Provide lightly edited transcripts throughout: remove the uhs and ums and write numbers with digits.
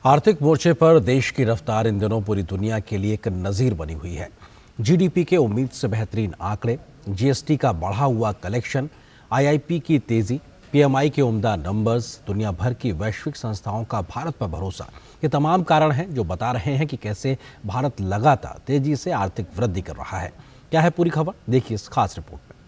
आर्थिक मोर्चे पर देश की रफ्तार इन दिनों पूरी दुनिया के लिए एक नजीर बनी हुई है। जीडीपी के उम्मीद से बेहतरीन आंकड़े, जीएसटी का बढ़ा हुआ कलेक्शन, आईआईपी की तेजी, पीएमआई के उम्दा नंबर्स, दुनिया भर की वैश्विक संस्थाओं का भारत पर भरोसा, ये तमाम कारण हैं जो बता रहे हैं कि कैसे भारत लगातार तेजी से आर्थिक वृद्धि कर रहा है। क्या है पूरी खबर, देखिए इस खास रिपोर्ट में।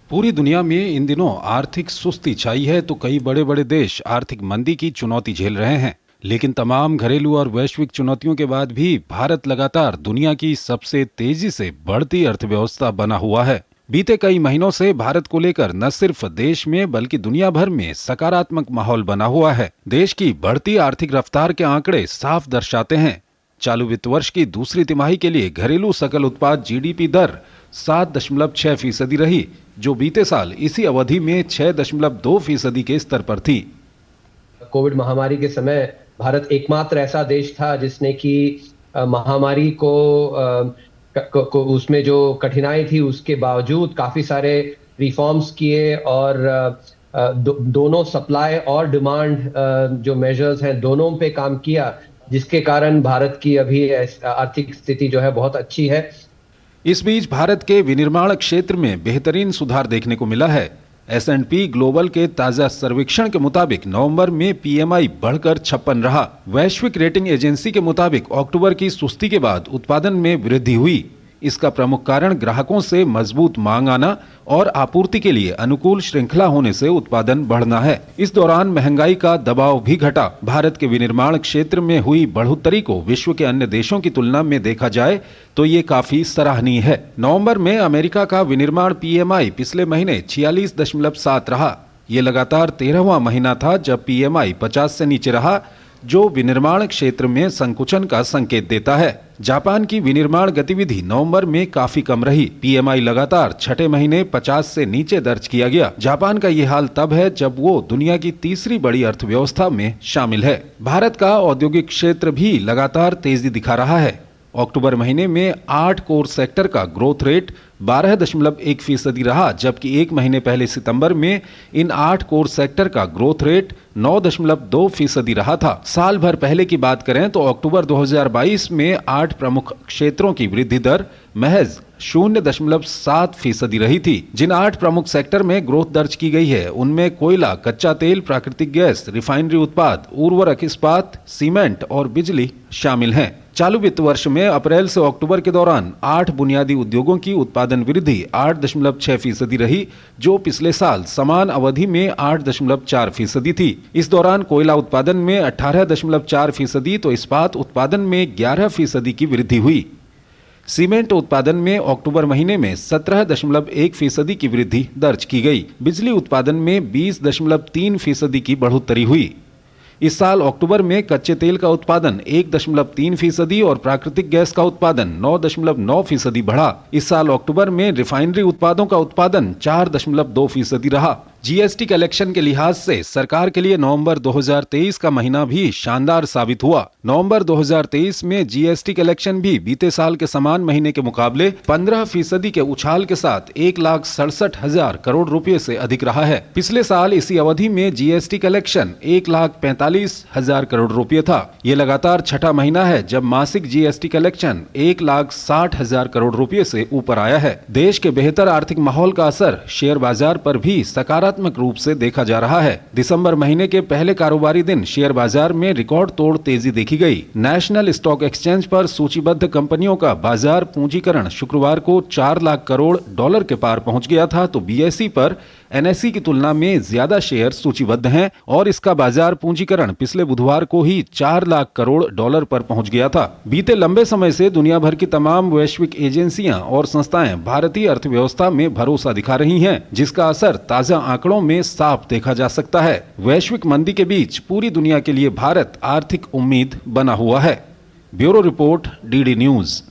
पूरी दुनिया में इन दिनों आर्थिक सुस्ती छाई है तो कई बड़े बड़े देश आर्थिक मंदी की चुनौती झेल रहे हैं। लेकिन तमाम घरेलू और वैश्विक चुनौतियों के बाद भी भारत लगातार दुनिया की सबसे तेजी से बढ़ती अर्थव्यवस्था बना हुआ है। बीते कई महीनों से भारत को लेकर न सिर्फ देश में बल्कि दुनिया भर में सकारात्मक माहौल बना हुआ है। देश की बढ़ती आर्थिक रफ्तार के आंकड़े साफ दर्शाते हैं। चालू वित्त वर्ष की दूसरी तिमाही के लिए घरेलू सकल उत्पाद जीडीपी दर 7.6% रही, जो बीते साल इसी अवधि में 6.2% के स्तर पर थी। कोविड महामारी के समय भारत एकमात्र ऐसा देश था जिसने कि महामारी को उसमें जो कठिनाई थी उसके बावजूद काफी सारे रिफॉर्म्स किए और दोनों सप्लाई और डिमांड जो मेजर्स हैं दोनों पे काम किया, जिसके कारण भारत की अभी आर्थिक स्थिति जो है बहुत अच्छी है। इस बीच भारत के विनिर्माण क्षेत्र में बेहतरीन सुधार देखने को मिला है। S&P ग्लोबल के ताजा सर्वेक्षण के मुताबिक नवंबर में पीएमआई बढ़कर 56 रहा। वैश्विक रेटिंग एजेंसी के मुताबिक अक्टूबर की सुस्ती के बाद उत्पादन में वृद्धि हुई। इसका प्रमुख कारण ग्राहकों से मजबूत मांग आना और आपूर्ति के लिए अनुकूल श्रृंखला होने से उत्पादन बढ़ना है। इस दौरान महंगाई का दबाव भी घटा। भारत के विनिर्माण क्षेत्र में हुई बढ़ोतरी को विश्व के अन्य देशों की तुलना में देखा जाए तो ये काफी सराहनीय है। नवंबर में अमेरिका का विनिर्माण पीएमआई पिछले महीने 46.7 रहा। ये लगातार 13वां महीना था जब पीएमआई 50 से नीचे रहा, जो विनिर्माण क्षेत्र में संकुचन का संकेत देता है। जापान की विनिर्माण गतिविधि नवंबर में काफी कम रही। पीएमआई लगातार छठे महीने 50 से नीचे दर्ज किया गया। जापान का ये हाल तब है जब वो दुनिया की तीसरी बड़ी अर्थव्यवस्था में शामिल है। भारत का औद्योगिक क्षेत्र भी लगातार तेजी दिखा रहा है। अक्टूबर महीने में 8 कोर सेक्टर का ग्रोथ रेट 12.1% रहा, जबकि एक महीने पहले सितंबर में इन 8 कोर सेक्टर का ग्रोथ रेट 9.2% रहा था। साल भर पहले की बात करें तो अक्टूबर 2022 में 8 प्रमुख क्षेत्रों की वृद्धि दर महज 0.7% रही थी। जिन 8 प्रमुख सेक्टर में ग्रोथ दर्ज की गई है उनमें कोयला, कच्चा तेल, प्राकृतिक गैस, रिफाइनरी उत्पाद, उर्वरक, इस्पात, सीमेंट और बिजली शामिल हैं। चालू वित्त वर्ष में अप्रैल से अक्टूबर के दौरान 8 बुनियादी उद्योगों की उत्पादन वृद्धि 8.6% रही, जो पिछले साल समान अवधि में 8.4% थी। इस दौरान कोयला उत्पादन में 18.4% तो इस्पात उत्पादन में 11% की वृद्धि हुई। सीमेंट उत्पादन में अक्टूबर महीने में 17.1% की वृद्धि दर्ज की गई। बिजली उत्पादन में 20.3% की बढ़ोतरी हुई। इस साल अक्टूबर में कच्चे तेल का उत्पादन 1.3% और प्राकृतिक गैस का उत्पादन 9.9% बढ़ा। इस साल अक्टूबर में रिफाइनरी उत्पादों का उत्पादन 4.2% रहा। जीएसटी कलेक्शन के लिहाज से सरकार के लिए नवंबर 2023 का महीना भी शानदार साबित हुआ। नवंबर 2023 में जीएसटी कलेक्शन भी बीते साल के समान महीने के मुकाबले 15% के उछाल के साथ 1,67,000 करोड़ रुपए से अधिक रहा है। पिछले साल इसी अवधि में जीएसटी कलेक्शन 1,45,000 करोड़ रुपए था। ये लगातार छठा महीना है जब मासिक जीएसटी कलेक्शन 1,60,000 करोड़ रुपए से ऊपर आया है। देश के बेहतर आर्थिक माहौल का असर शेयर बाजार पर भी सकारात्मक रूप से देखा जा रहा है। दिसंबर महीने के पहले कारोबारी दिन शेयर बाजार में रिकॉर्ड तोड़ तेजी देखी गई। नेशनल स्टॉक एक्सचेंज पर सूचीबद्ध कंपनियों का बाजार पूंजीकरण शुक्रवार को 4 लाख करोड़ डॉलर के पार पहुंच गया था, तो बीएसई पर एनएसई की तुलना में ज्यादा शेयर सूचीबद्ध हैं और इसका बाजार पूंजीकरण पिछले बुधवार को ही 4 लाख करोड़ डॉलर पर पहुंच गया था। बीते लंबे समय से दुनिया भर की तमाम वैश्विक एजेंसियां और संस्थाएं भारतीय अर्थव्यवस्था में भरोसा दिखा रही हैं, जिसका असर ताजा आंकड़ों में साफ देखा जा सकता है। वैश्विक मंदी के बीच पूरी दुनिया के लिए भारत आर्थिक उम्मीद बना हुआ है। Bureau report, DD news.